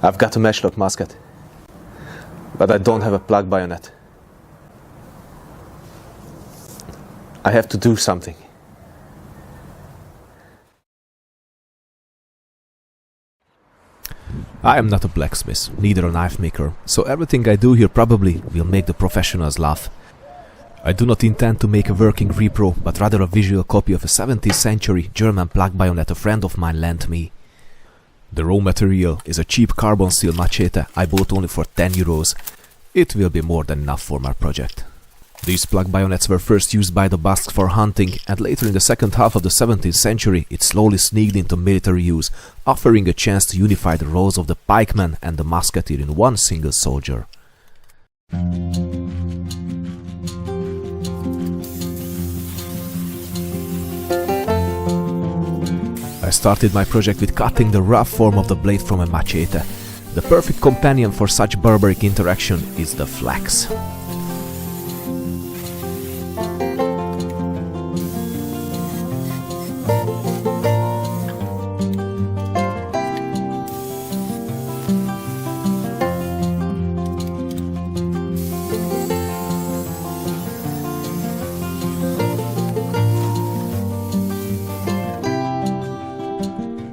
I've got a matchlock musket, but I don't have a plug bayonet. I have to do something. I am not a blacksmith, neither a knife maker, so everything I do here probably will make the professionals laugh. I do not intend to make a working repro, but rather a visual copy of a 17th century German plug bayonet a friend of mine lent me. The raw material is a cheap carbon steel machete I bought only for 10 euros. It will be more than enough for my project. These plug bayonets were first used by the Basques for hunting, and later in the second half of the 17th century it slowly sneaked into military use, offering a chance to unify the roles of the pikeman and the musketeer in one single soldier. I started my project with cutting the rough form of the blade from a machete. The perfect companion for such barbaric interaction is the flax.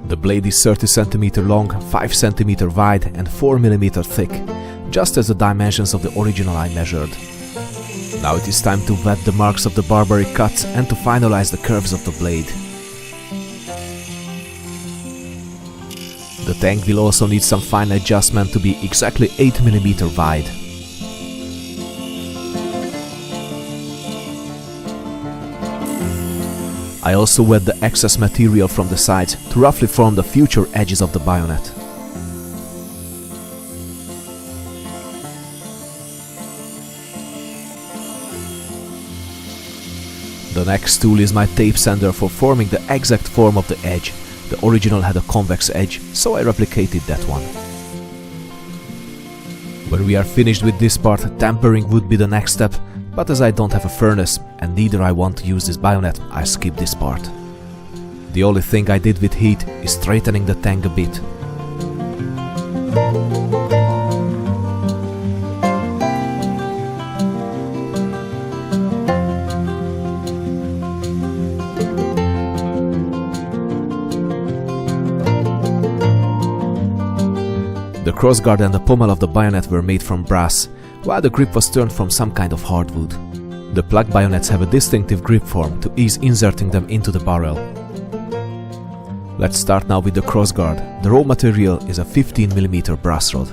The blade is 30 cm long, 5 cm wide and 4 mm thick, just as the dimensions of the original I measured. Now it is time to wet the marks of the barbaric cuts and to finalize the curves of the blade. The tang will also need some fine adjustment to be exactly 8 mm wide. I also wet the excess material from the sides to roughly form the future edges of the bayonet. The next tool is my tape sander for forming the exact form of the edge. The original had a convex edge, so I replicated that one. When we are finished with this part, tempering would be the next step. But as I don't have a furnace, and neither I want to use this bayonet, I skip this part. The only thing I did with heat is straightening the tang a bit. The crossguard and the pommel of the bayonet were made from brass, while the grip was turned from some kind of hardwood. The plug bayonets have a distinctive grip form to ease inserting them into the barrel. Let's start now with the crossguard. The raw material is a 15 mm brass rod.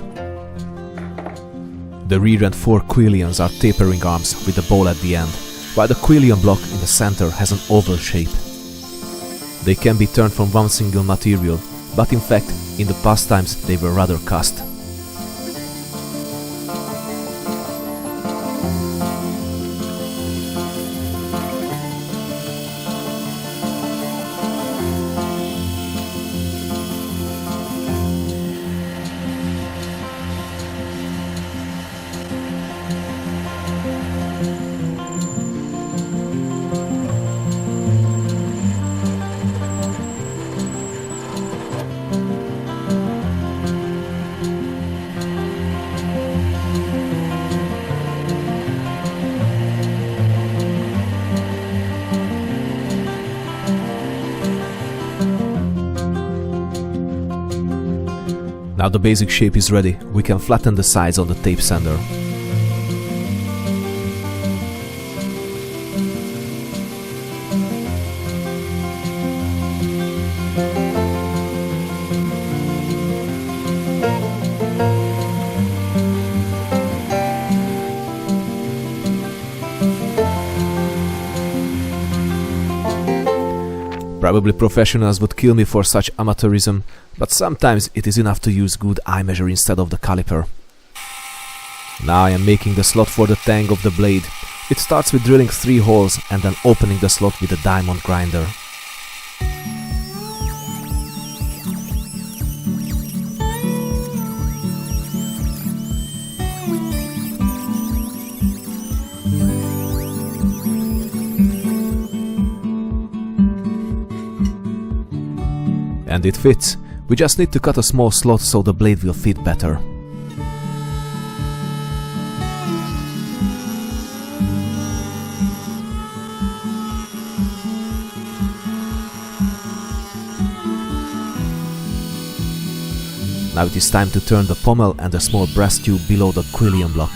The rear and fore quillions are tapering arms with a ball at the end, while the quillion block in the center has an oval shape. They can be turned from one single material, but in fact, in the past times they were rather cast. Now the basic shape is ready, we can flatten the sides on the tape sander. Probably professionals would kill me for such amateurism, but sometimes it is enough to use good eye measure instead of the caliper. Now I am making the slot for the tang of the blade. It starts with drilling 3 holes and then opening the slot with a diamond grinder. And it fits. We just need to cut a small slot so the blade will fit better. Now it is time to turn the pommel and the small brass tube below the quillion block.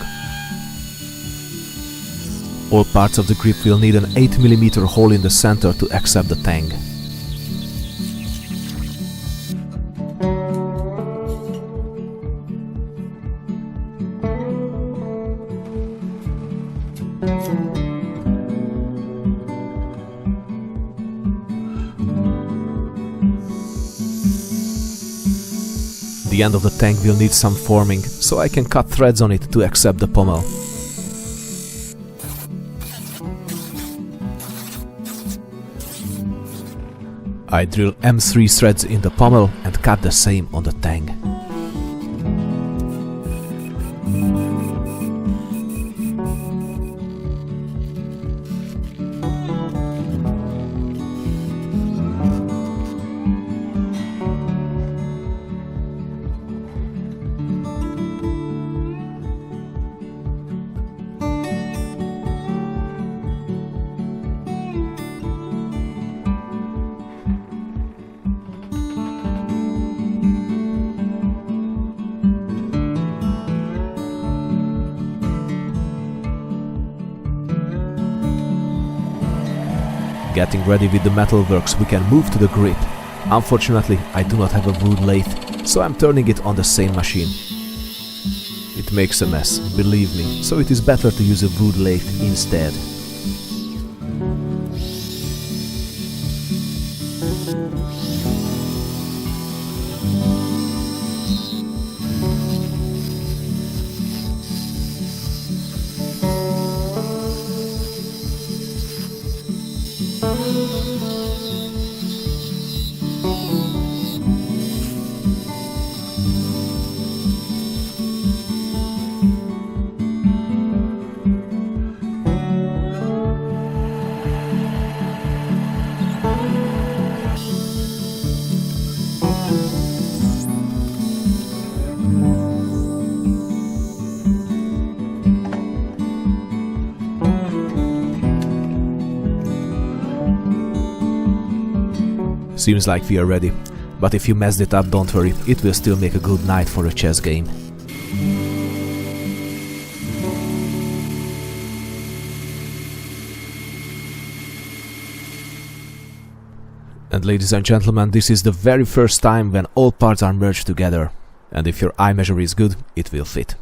All parts of the grip will need an 8mm hole in the center to accept the tang. The end of the tang will need some forming, so I can cut threads on it to accept the pommel. I drill M3 threads in the pommel and cut the same on the tang. Getting ready with the metalworks, we can move to the grip. Unfortunately, I do not have a wood lathe, so I'm turning it on the same machine. It makes a mess, believe me, so it is better to use a wood lathe instead. Seems like we are ready, but if you messed it up, don't worry, it will still make a good night for a chess game. And ladies and gentlemen, this is the very first time when all parts are merged together, and if your eye measure is good, it will fit.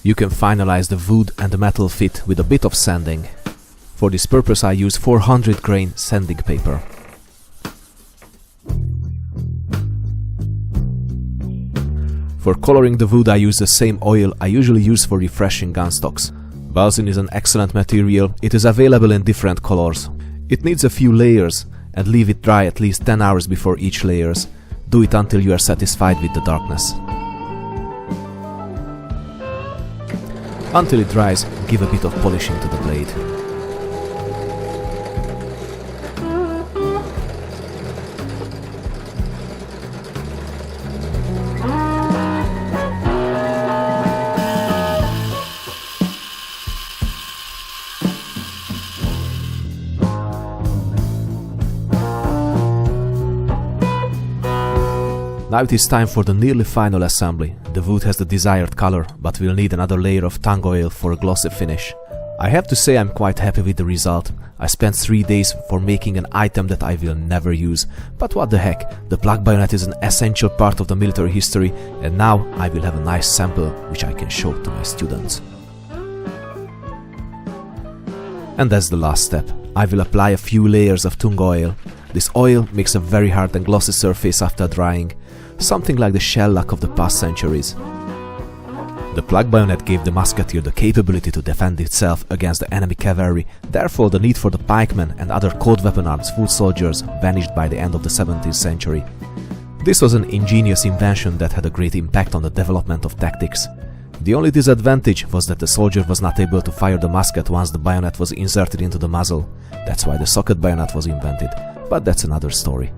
You can finalize the wood and the metal fit with a bit of sanding. For this purpose I use 400 grain sanding paper. For coloring the wood I use the same oil I usually use for refreshing gun stocks. Balzin is an excellent material, it is available in different colors. It needs a few layers and leave it dry at least 10 hours before each layers. Do it until you are satisfied with the darkness. Until it dries, give a bit of polishing to the blade. Now it is time for the nearly final assembly. The wood has the desired color, but we'll need another layer of tung oil for a glossy finish. I have to say I'm quite happy with the result. I spent 3 days for making an item that I will never use. But what the heck, the plug bayonet is an essential part of the military history, and now I will have a nice sample which I can show to my students. And that's the last step. I will apply a few layers of tung oil. This oil makes a very hard and glossy surface after drying, something like the shellac of the past centuries. The plug bayonet gave the musketeer the capability to defend itself against the enemy cavalry, therefore the need for the pikemen and other cold weapon armed foot soldiers vanished by the end of the 17th century. This was an ingenious invention that had a great impact on the development of tactics. The only disadvantage was that the soldier was not able to fire the musket once the bayonet was inserted into the muzzle. That's why the socket bayonet was invented, but that's another story.